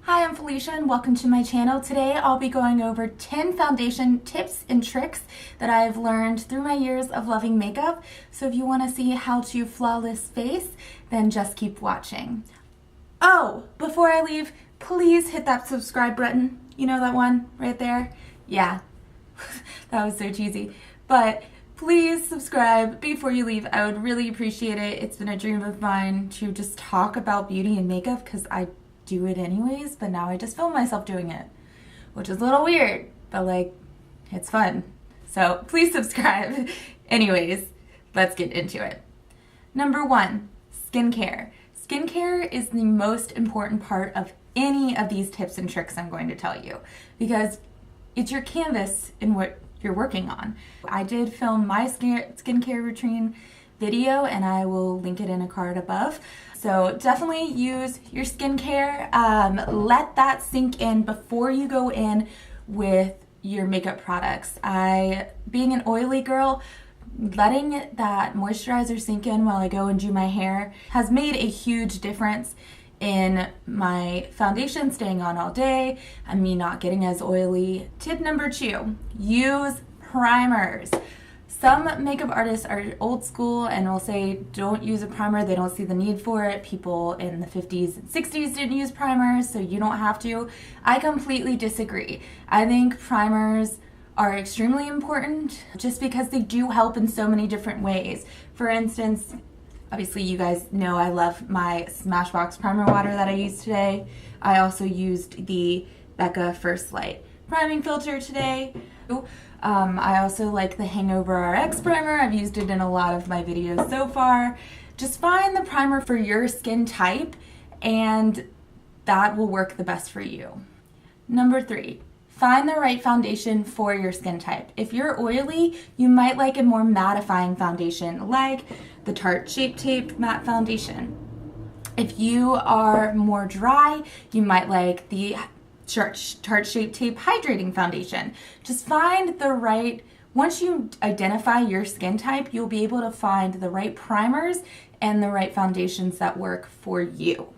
Hi, I'm Felicia and welcome to my channel. Today I'll be going over 10 foundation tips and tricks that I've learned through my years of loving makeup. So if you want to see how to flawless face, then just keep watching. Oh, before I leave, please hit that subscribe button. You know that one right there? Yeah, that was so cheesy. But please subscribe before you leave. I would really appreciate it. It's been a dream of mine to just talk about beauty and makeup because I do it anyways, but now I just film myself doing it, which is a little weird, but like, it's fun. So please subscribe. Anyways, let's get into it. Number 1, skincare. Skincare is the most important part of any of these tips and tricks I'm going to tell you because it's your canvas in what you're working on. I did film my skincare routine video and I will link it in a card above. So definitely use your skincare. Let that sink in before you go in with your makeup products. Being an oily girl, letting that moisturizer sink in while I go and do my hair has made a huge difference in my foundation staying on all day and me not getting as oily. Tip number 2, use primers. Some makeup artists are old school and will say don't use a primer, they don't see the need for it. People in the 50s and 60s didn't use primers, so you don't have to. I completely disagree. I think primers are extremely important just because they do help in so many different ways. For instance, obviously you guys know I love my Smashbox primer water that I used today. I also used the Becca First Light priming filter today. I also like the Hangover RX primer. I've used it in a lot of my videos so far. Just find the primer for your skin type and that will work the best for you. Number 3, find the right foundation for your skin type. If you're oily, you might like a more mattifying foundation like the Tarte Shape Tape Matte Foundation. If you are more dry, you might like the Tarte Shape Tape Hydrating Foundation. Just find the right, once you identify your skin type, you'll be able to find the right primers and the right foundations that work for you.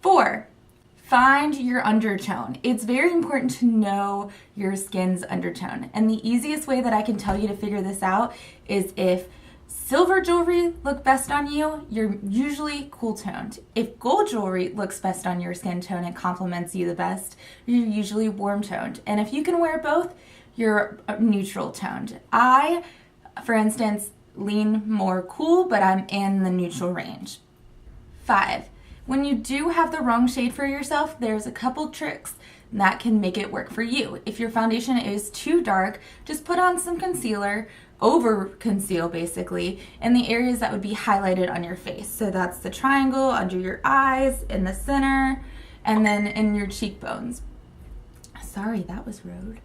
4, find your undertone. It's very important to know your skin's undertone. And the easiest way that I can tell you to figure this out is if silver jewelry look best on you, you're usually cool toned. If gold jewelry looks best on your skin tone and complements you the best, you're usually warm toned. And if you can wear both, you're neutral toned. I, for instance, lean more cool, but I'm in the neutral range. 5, when you do have the wrong shade for yourself, there's a couple tricks that can make it work for you. If your foundation is too dark, just put on some concealer, over conceal basically, in the areas that would be highlighted on your face. So that's the triangle under your eyes, in the center, and then in your cheekbones. Sorry, that was rude.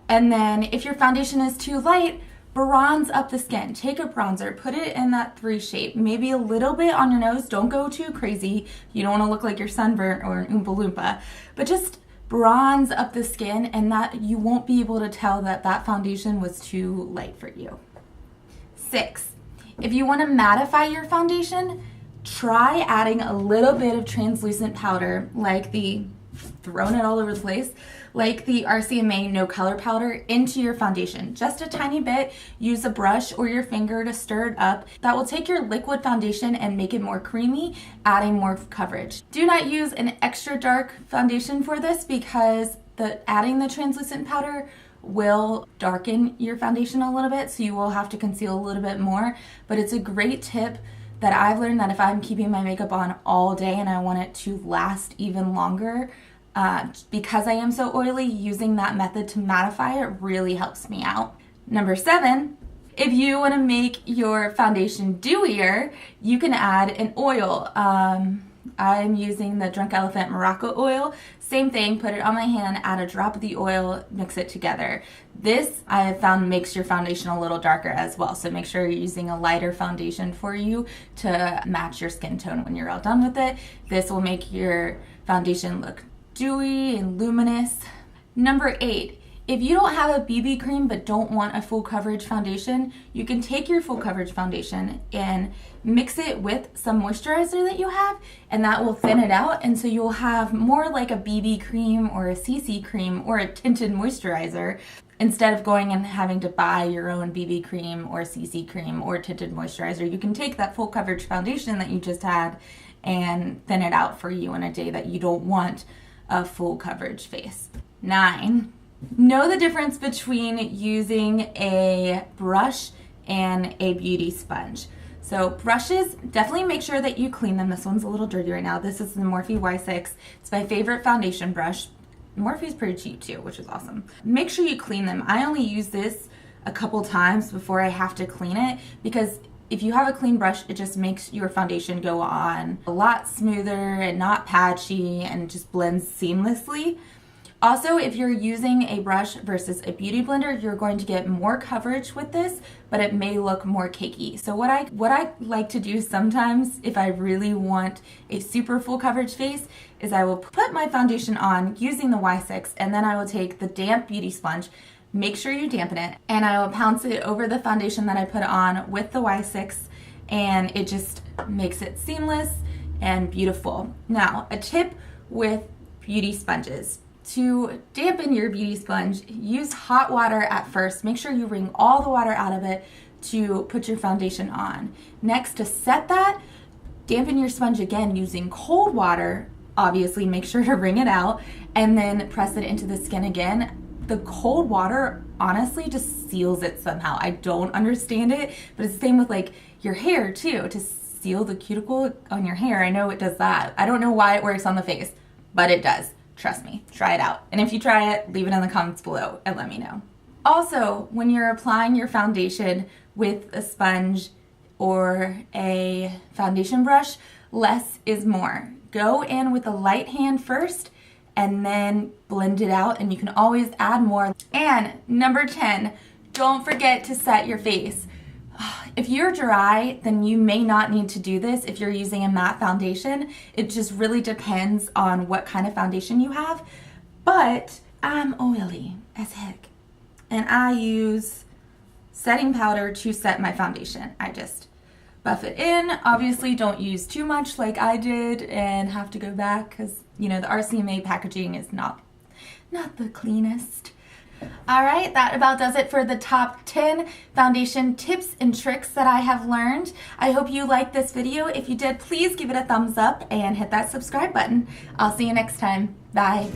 And then if your foundation is too light, bronze up the skin. Take a bronzer, put it in that 3 shape, maybe a little bit on your nose. Don't go too crazy. You don't want to look like you're sunburnt or an Oompa Loompa, but just bronze up the skin and that you won't be able to tell that that foundation was too light for you. 6, if you want to mattify your foundation, try adding a little bit of translucent powder like throwing it all over the place, like the RCMA No Color Powder into your foundation. Just a tiny bit. Use a brush or your finger to stir it up. That will take your liquid foundation and make it more creamy, adding more coverage. Do not use an extra dark foundation for this because adding the translucent powder will darken your foundation a little bit, so you will have to conceal a little bit more. But it's a great tip that I've learned that if I'm keeping my makeup on all day and I want it to last even longer, because I am so oily, using that method to mattify it really helps me out. Number 7, if you want to make your foundation dewier, you can add an oil. I'm using the Drunk Elephant Morocco oil. Same thing, put it on my hand, add a drop of the oil, mix it together. This I have found makes your foundation a little darker as well, so make sure you're using a lighter foundation for you to match your skin tone when you're all done with it. This will make your foundation look dewy and luminous. Number 8, If you don't have a BB cream but don't want a full coverage foundation, you can take your full coverage foundation and mix it with some moisturizer that you have, and that will thin it out, and so you'll have more like a BB cream or a CC cream or a tinted moisturizer instead of going and having to buy your own BB cream or CC cream or tinted moisturizer. You can take that full coverage foundation that you just had and thin it out for you in a day that you don't want a full coverage face. 9. Know the difference between using a brush and a beauty sponge. So brushes, definitely make sure that you clean them. This one's a little dirty right now. This is the Morphe Y6. It's my favorite foundation brush. Morphe's pretty cheap too, which is awesome. Make sure you clean them. I only use this a couple times before I have to clean it, because if you have a clean brush, it just makes your foundation go on a lot smoother and not patchy and just blends seamlessly. Also, if you're using a brush versus a beauty blender, you're going to get more coverage with this, but it may look more cakey. So what I like to do sometimes, if I really want a super full coverage face, is I will put my foundation on using the Y6, and then I will take the damp beauty sponge, make sure you dampen it, and I will pounce it over the foundation that I put on with the Y6, and it just makes it seamless and beautiful. Now, a tip with beauty sponges. To dampen your beauty sponge, use hot water at first. Make sure you wring all the water out of it to put your foundation on. Next, to set that, dampen your sponge again using cold water. Obviously, make sure to wring it out and then press it into the skin again. The cold water honestly just seals it somehow. I don't understand it, but it's the same with like your hair too, to seal the cuticle on your hair. I know it does that. I don't know why it works on the face, but it does. Trust me, try it out. And if you try it, leave it in the comments below and let me know. Also, when you're applying your foundation with a sponge or a foundation brush, less is more. Go in with a light hand first and then blend it out, and you can always add more. And number 10, don't forget to set your face. If you're dry, then you may not need to do this if you're using a matte foundation. It just really depends on what kind of foundation you have. But I'm oily as heck, and I use setting powder to set my foundation. I just buff it in. Obviously, don't use too much like I did and have to go back because, you know, the RCMA packaging is not the cleanest. Alright, that about does it for the top 10 foundation tips and tricks that I have learned. I hope you liked this video. If you did, please give it a thumbs up and hit that subscribe button. I'll see you next time. Bye.